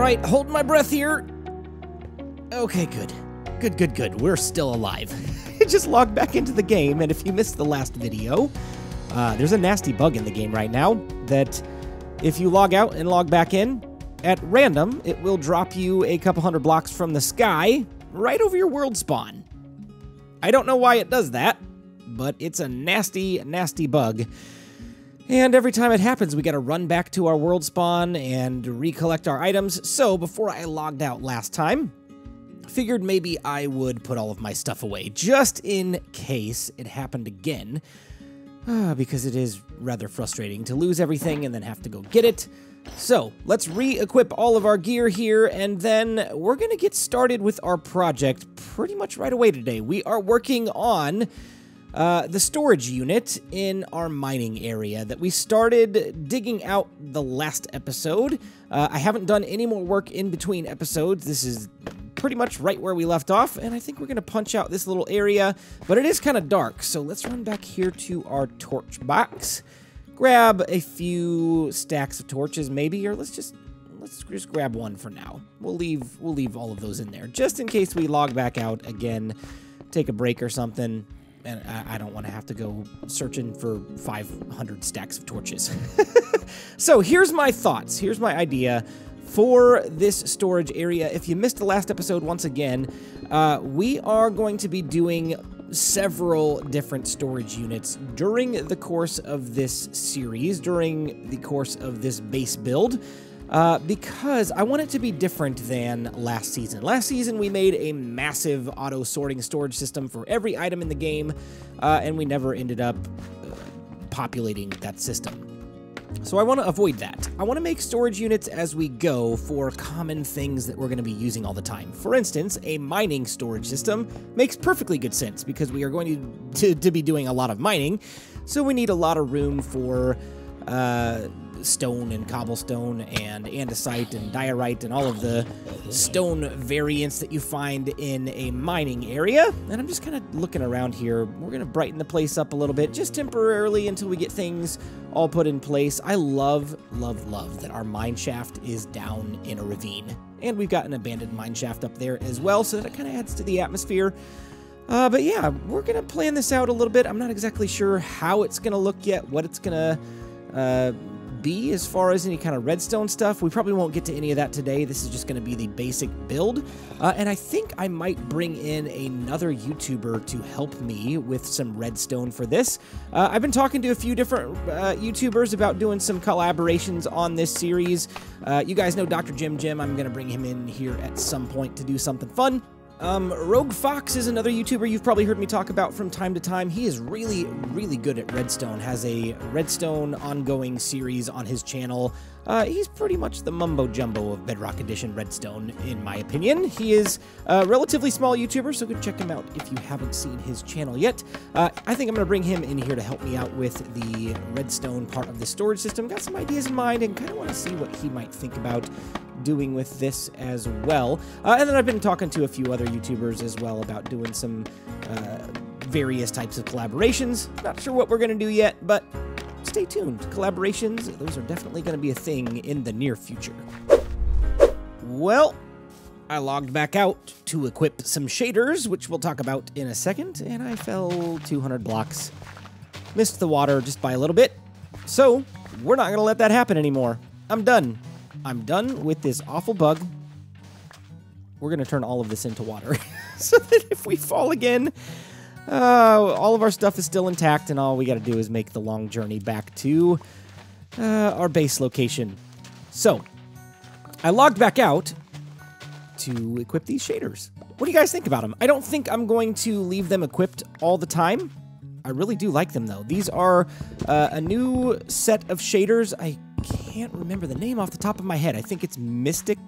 right, hold my breath here. Okay, good. Good. We're still alive. Just logged back into the game, and if you missed the last video, there's a nasty bug in the game right now that if you log out and log back in, at random, it will drop you a couple hundred blocks from the sky right over your world spawn. I don't know why it does that, but it's a nasty, nasty bug. And every time it happens, we gotta run back to our world spawn and recollect our items. So before I logged out last time, figured maybe I would put all of my stuff away, just in case it happened again. Because it is rather frustrating to lose everything and then have to go get it. So let's re-equip all of our gear here, and then we're gonna get started with our project pretty much right away today. We are working on the storage unit in our mining area that we started digging out the last episode. I haven't done any more work in between episodes. This is pretty much right where we left off, and I think we're going to punch out this little area, but it is kind of dark, so let's run back here to our torch box, grab a few stacks of torches maybe, or let's just grab one for now. We'll leave all of those in there, just in case we log back out again, take a break or something. And I don't want to have to go searching for 500 stacks of torches. So here's my thoughts. Here's my idea for this storage area. If you missed the last episode, once again, we are going to be doing several different storage units during the course of this series, during the course of this base build. Because I want it to be different than last season. Last season, we made a massive auto-sorting storage system for every item in the game, and we never ended up populating that system. So I want to avoid that. I want to make storage units as we go for common things that we're going to be using all the time. For instance, a mining storage system makes perfectly good sense because we are going to be doing a lot of mining, so we need a lot of room for stone and cobblestone and andesite and diorite and all of the stone variants that you find in a mining area. And I'm just kind of looking around here. We're going to brighten the place up a little bit, just temporarily until we get things all put in place. I love that our mine shaft is down in a ravine. And we've got an abandoned mine shaft up there as well, so that it kind of adds to the atmosphere. But yeah, we're going to plan this out a little bit. I'm not exactly sure how it's going to look yet, what it's going to be as far as any kind of redstone stuff. We probably won't get to any of that today. This is just going to be the basic build. And I think I might bring in another YouTuber to help me with some redstone for this. I've been talking to a few different YouTubers about doing some collaborations on this series. You guys know Dr. Jim. I'm going to bring him in here at some point to do something fun. Rogue Fox is another YouTuber you've probably heard me talk about from time to time. He is really good at redstone, has a redstone ongoing series on his channel. He's pretty much the mumbo-jumbo of Bedrock Edition redstone, in my opinion. He is a relatively small YouTuber, so go check him out if you haven't seen his channel yet. I think I'm going to bring him in here to help me out with the redstone part of the storage system. Got some ideas in mind and kind of want to see what he might think about doing with this as well. And then I've been talking to a few other YouTubers as well about doing some various types of collaborations. Not sure what we're going to do yet, but stay tuned. Collaborations, those are definitely going to be a thing in the near future. Well, I logged back out to equip some shaders, which we'll talk about in a second, and I fell 200 blocks. Missed the water just by a little bit. So, we're not going to let that happen anymore. I'm done. I'm done with this awful bug. We're going to turn all of this into water so that if we fall again, all of our stuff is still intact, and all we got to do is make the long journey back to our base location. So, I logged back out to equip these shaders. What do you guys think about them? I don't think I'm going to leave them equipped all the time. I really do like them, though. These are a new set of shaders. I can't remember the name off the top of my head. I think it's Mystic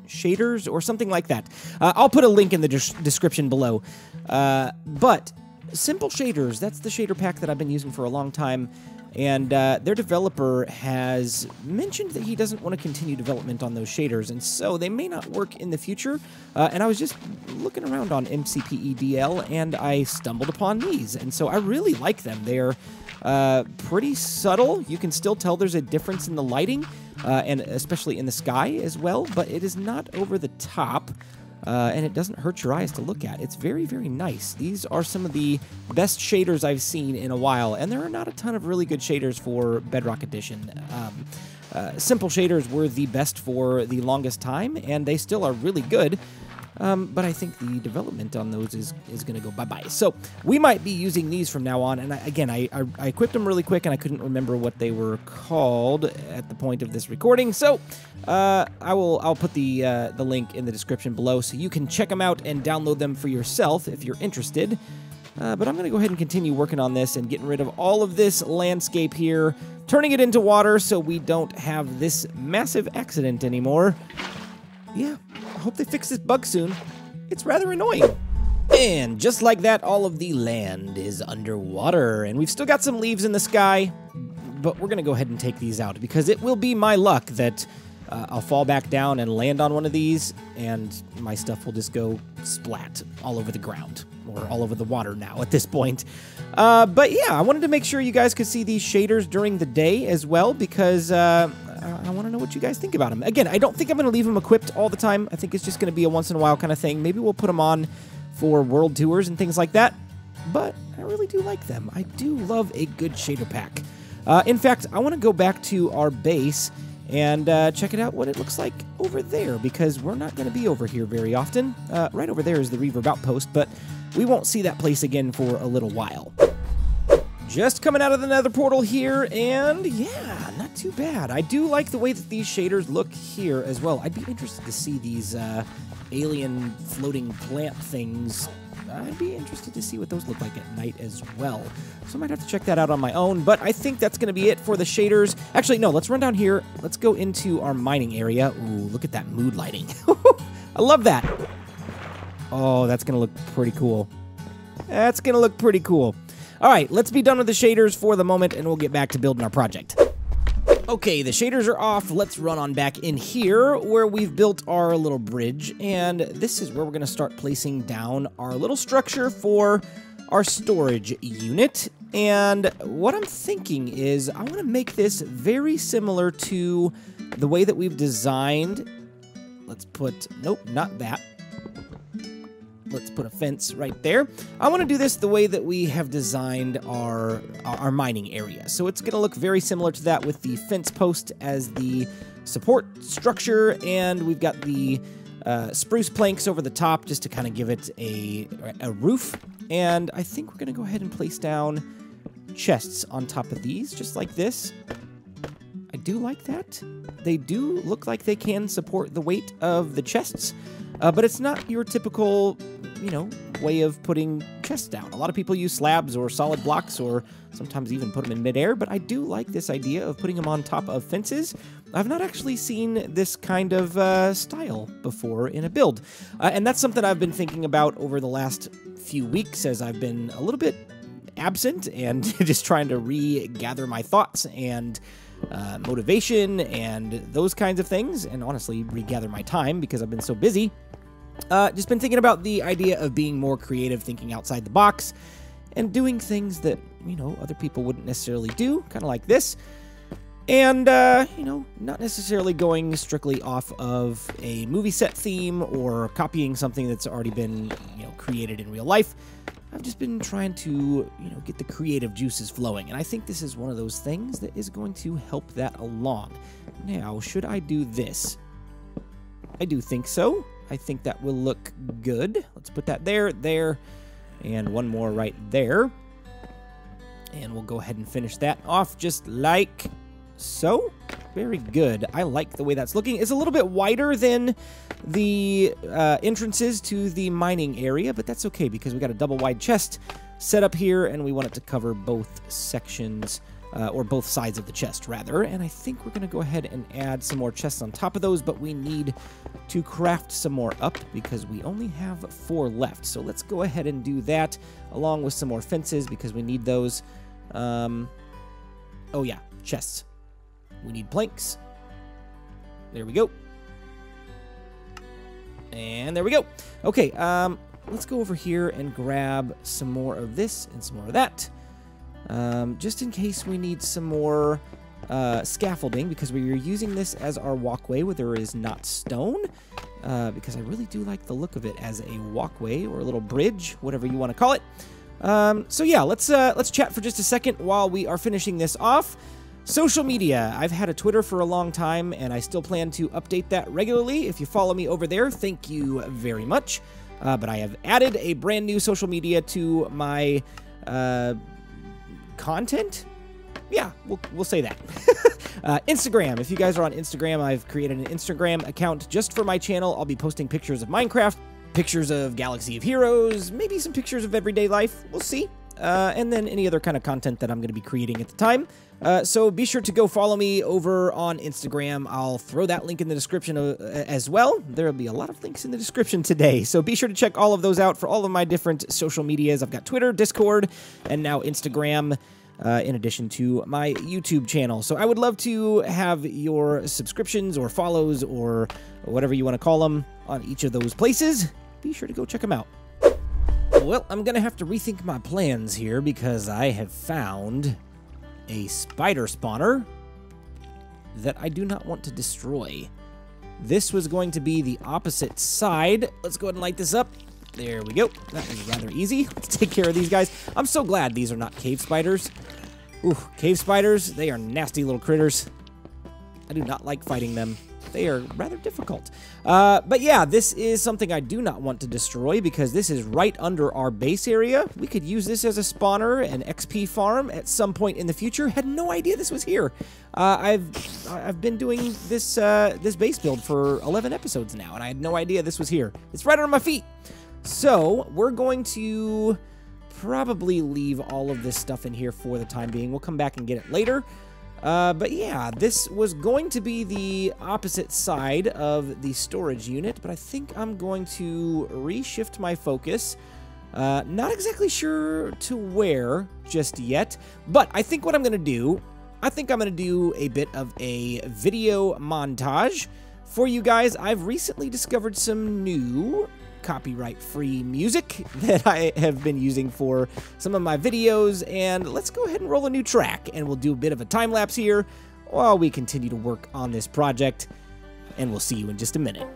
Shaders or something like that. I'll put a link in the description below. But Simple Shaders, that's the shader pack that I've been using for a long time. And their developer has mentioned that he doesn't want to continue development on those shaders, and so they may not work in the future. And I was just looking around on MCPE DL, and I stumbled upon these. And so I really like them. They're pretty subtle. You can still tell there's a difference in the lighting, and especially in the sky as well, but it is not over the top. And it doesn't hurt your eyes to look at. It's very, very nice. These are some of the best shaders I've seen in a while, and there are not a ton of really good shaders for Bedrock Edition. Simple shaders were the best for the longest time, and they still are really good. But I think the development on those is going to go bye-bye. So we might be using these from now on. And I equipped them really quick, and I couldn't remember what they were called at the point of this recording. So I'll put the link in the description below so you can check them out and download them for yourself if you're interested. But I'm going to go ahead and continue working on this and getting rid of all of this landscape here, turning it into water so we don't have this massive accident anymore. Yeah, I hope they fix this bug soon. It's rather annoying. And just like that, all of the land is underwater, and we've still got some leaves in the sky, but we're going to go ahead and take these out because it will be my luck that I'll fall back down and land on one of these, and my stuff will just go splat all over the ground, or all over the water now at this point. But yeah, I wanted to make sure you guys could see these shaders during the day as well, because I want to know what you guys think about them. Again, I don't think I'm going to leave them equipped all the time. I think it's just going to be a once-in-a-while kind of thing. Maybe we'll put them on for world tours and things like that, but I really do like them. I do love a good shader pack. In fact, I want to go back to our base and check it out what it looks like over there, because we're not going to be over here very often. Right over there is the Reverb Outpost, but we won't see that place again for a little while. Just coming out of the nether portal here, and yeah, not too bad. I do like the way that these shaders look here as well. I'd be interested to see these alien floating plant things. I'd be interested to see what those look like at night as well. So I might have to check that out on my own, but I think that's going to be it for the shaders. Actually, no, let's run down here. Let's go into our mining area. Ooh, look at that mood lighting. I love that. Oh, that's going to look pretty cool. That's going to look pretty cool. All right, let's be done with the shaders for the moment, and we'll get back to building our project. Okay, the shaders are off. Let's run on back in here where we've built our little bridge, and this is where we're going to start placing down our little structure for our storage unit. And what I'm thinking is I want to make this very similar to the way that we've designed. Let's put, nope, not that. Let's put a fence right there. I want to do this the way that we have designed our mining area. So it's going to look very similar to that, with the fence post as the support structure, and we've got the spruce planks over the top just to kind of give it a roof. And I think we're going to go ahead and place down chests on top of these, just like this. I do like that. They do look like they can support the weight of the chests, but it's not your typical, you know, way of putting chests down. A lot of people use slabs or solid blocks, or sometimes even put them in midair, but I do like this idea of putting them on top of fences. I've not actually seen this kind of style before in a build, and that's something I've been thinking about over the last few weeks as I've been a little bit absent and just trying to regather my thoughts and motivation and those kinds of things, and honestly regather my time because I've been so busy. Just been thinking about the idea of being more creative, thinking outside the box, and doing things that, you know, other people wouldn't necessarily do, kind of like this. And, you know, not necessarily going strictly off of a movie set theme or copying something that's already been, you know, created in real life. I've just been trying to, you know, get the creative juices flowing, and I think this is one of those things that is going to help that along. Now, should I do this? I do think so. I think that will look good. Let's put that there, there, and one more right there. And we'll go ahead and finish that off just like so. Very good. I like the way that's looking. It's a little bit wider than the entrances to the mining area, but that's okay because we got a double wide chest set up here, and we want it to cover both sections, or both sides of the chest, rather. And I think we're going to go ahead and add some more chests on top of those, but we need to craft some more up because we only have 4 left. So let's go ahead and do that, along with some more fences because we need those. Oh yeah, chests. We need planks. There we go. And there we go. Okay, let's go over here and grab some more of this and some more of that. Just in case we need some more scaffolding, because we are using this as our walkway where there is not stone, because I really do like the look of it as a walkway or a little bridge, whatever you want to call it. So yeah, let's chat for just a second while we are finishing this off. Social media. I've had a Twitter for a long time, and I still plan to update that regularly. If you follow me over there, thank you very much. But I have added a brand new social media to my content. Yeah, we'll say that. Instagram. If you guys are on Instagram, I've created an Instagram account just for my channel. I'll be posting pictures of Minecraft, pictures of Galaxy of Heroes, maybe some pictures of everyday life. We'll see. And then any other kind of content that I'm going to be creating at the time. So be sure to go follow me over on Instagram. I'll throw that link in the description as well. There will be a lot of links in the description today. So be sure to check all of those out for all of my different social medias. I've got Twitter, Discord, and now Instagram, in addition to my YouTube channel. So I would love to have your subscriptions or follows or whatever you want to call them on each of those places. Be sure to go check them out. Well, I'm going to have to rethink my plans here because I have found a spider spawner that I do not want to destroy. This was going to be the opposite side. Let's go ahead and light this up. There we go. That was rather easy. Let's take care of these guys. I'm so glad these are not cave spiders. Ooh, cave spiders, they are nasty little critters. I do not like fighting them. They are rather difficult. But yeah, this is something I do not want to destroy because this is right under our base area. We could use this as a spawner, an XP farm at some point in the future. Had no idea this was here. I've been doing this this base build for 11 episodes now, and I had no idea this was here. It's right under my feet. So we're going to probably leave all of this stuff in here for the time being. We'll come back and get it later. But yeah, this was going to be the opposite side of the storage unit, but I think I'm going to reshift my focus. Not exactly sure to where just yet, but I think what I'm going to do, I think I'm going to do a bit of a video montage for you guys. I've recently discovered some new copyright-free music that I have been using for some of my videos, and let's go ahead and roll a new track, and we'll do a bit of a time-lapse here while we continue to work on this project, and we'll see you in just a minute.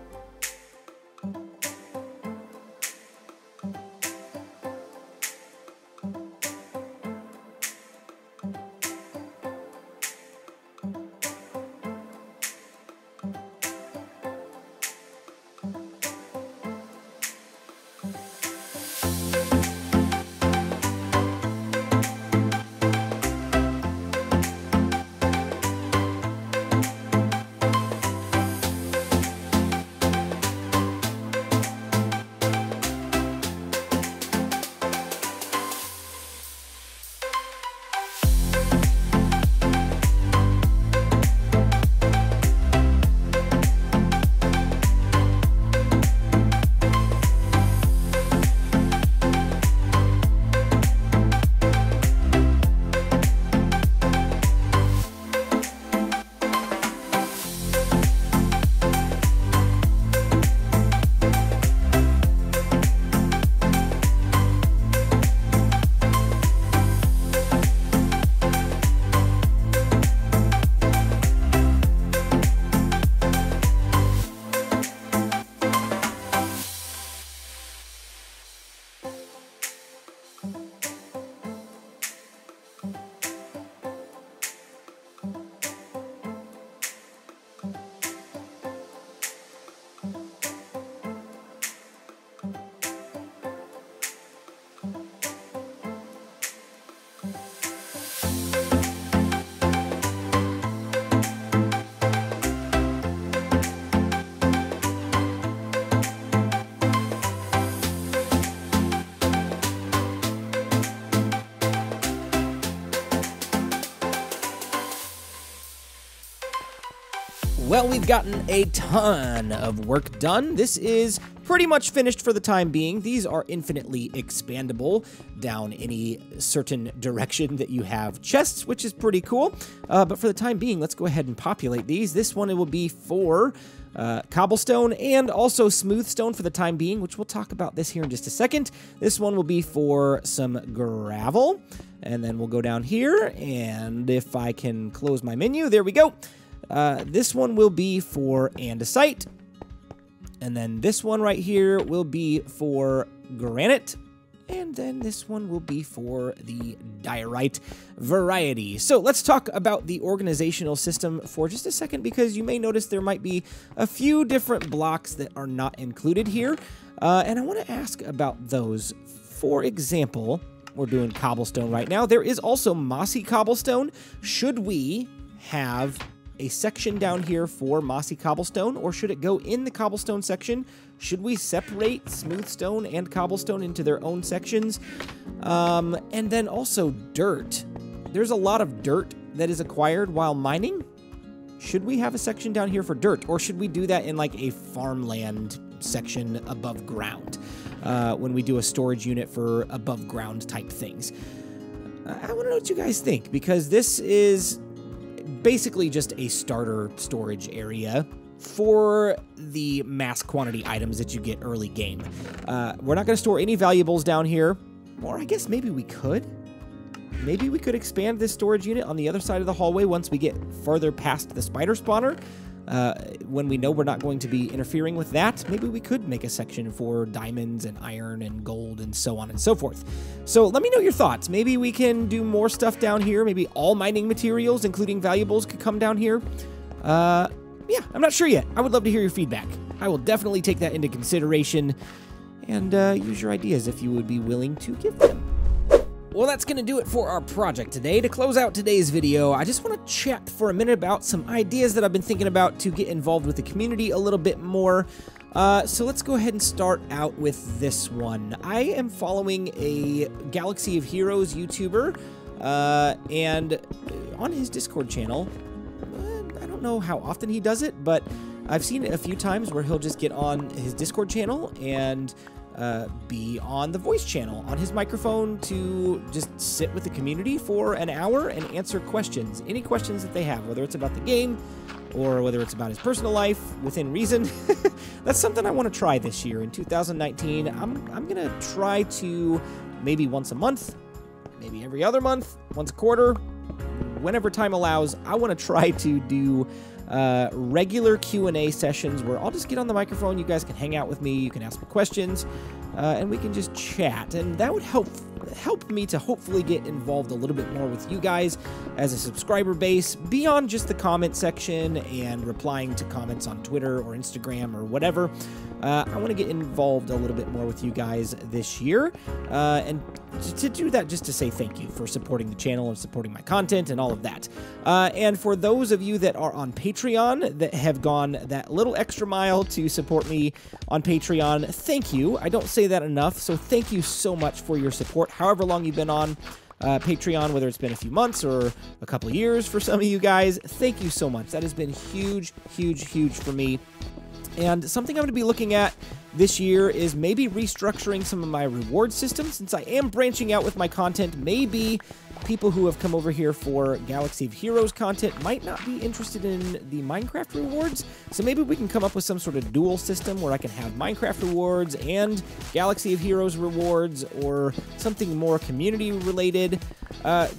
Well, we've gotten a ton of work done. This is pretty much finished for the time being. These are infinitely expandable down any certain direction that you have chests, which is pretty cool. But for the time being, let's go ahead and populate these. This one will be for cobblestone and also smooth stone for the time being, which we'll talk about this here in just a second. This one will be for some gravel. And then we'll go down here, and if I can close my menu, there we go. This one will be for andesite. And then this one right here will be for granite. And then this one will be for the diorite variety. So let's talk about the organizational system for just a second, because you may notice there might be a few different blocks that are not included here. And I want to ask about those. For example, we're doing cobblestone right now. There is also mossy cobblestone. Should we have a section down here for mossy cobblestone, or should it go in the cobblestone section? Should we separate smooth stone and cobblestone into their own sections? And then also dirt. There's a lot of dirt that is acquired while mining. Should we have a section down here for dirt, or should we do that in like a farmland section above ground when we do a storage unit for above ground type things? I want to know what you guys think, because this is basically just a starter storage area for the mass quantity items that you get early game. We're not going to store any valuables down here, or I guess maybe we could. Maybe we could expand this storage unit on the other side of the hallway once we get further past the spider spawner. When we know we're not going to be interfering with that, maybe we could make a section for diamonds and iron and gold and so on and so forth. So let me know your thoughts. Maybe we can do more stuff down here. Maybe all mining materials, including valuables, could come down here. Yeah, I'm not sure yet. I would love to hear your feedback. I will definitely take that into consideration and use your ideas if you would be willing to give them. Well, that's going to do it for our project today. To close out today's video, I just want to chat for a minute about some ideas that I've been thinking about to get involved with the community a little bit more. So let's go ahead and start out with this one. I am following a Galaxy of Heroes YouTuber, and on his Discord channel, I don't know how often he does it, but I've seen it a few times where he'll just get on his Discord channel and be on the voice channel on his microphone to just sit with the community for an hour and answer questions. Any questions that they have, whether it's about the game or whether it's about his personal life within reason. That's something I want to try this year in 2019. I'm going to try to maybe once a month, maybe every other month, once a quarter, whenever time allows. I want to try to do regular Q&A sessions where I'll just get on the microphone. You guys can hang out with me. You can ask me questions, and we can just chat. And that would help me to hopefully get involved a little bit more with you guys as a subscriber base beyond just the comment section and replying to comments on Twitter or Instagram or whatever. I want to get involved a little bit more with you guys this year, and to do that, just to say thank you for supporting the channel and supporting my content and all of that. And for those of you that are on Patreon that have gone that little extra mile to support me on Patreon, thank you. I don't say that enough, so thank you so much for your support, however long you've been on Patreon, whether it's been a few months or a couple of years for some of you guys. Thank you so much. That has been huge, huge, huge for me. And something I'm going to be looking at this year is maybe restructuring some of my reward systems. Since I am branching out with my content, maybe people who have come over here for Galaxy of Heroes content might not be interested in the Minecraft rewards. So maybe we can come up with some sort of dual system where I can have Minecraft rewards and Galaxy of Heroes rewards, or something more community related.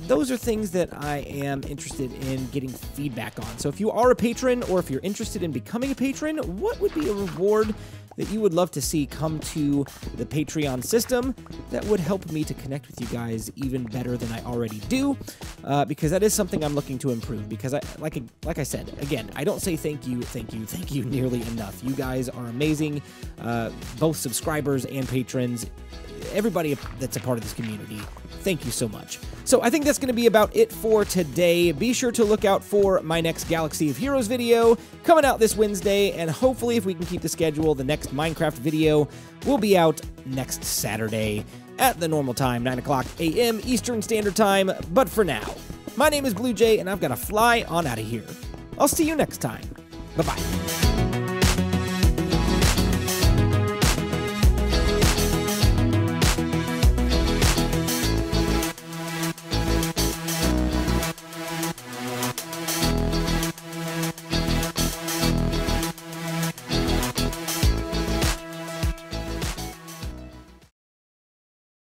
Those are things that I am interested in getting feedback on. So if you are a patron, or if you're interested in becoming a patron, what would be a reward that you would love to see come to the Patreon system that would help me to connect with you guys even better than I already do, because that is something I'm looking to improve. Because like I said, again, I don't say thank you nearly enough. You guys are amazing, both subscribers and patrons, everybody that's a part of this community. Thank you so much. So I think that's going to be about it for today. Be sure to look out for my next Galaxy of Heroes video coming out this Wednesday, and hopefully, if we can keep the schedule, the next Minecraft video will be out next Saturday at the normal time, 9 a.m. Eastern Standard Time. But for now, my name is BluJay, and I've got to fly on out of here. I'll see you next time. Bye-bye.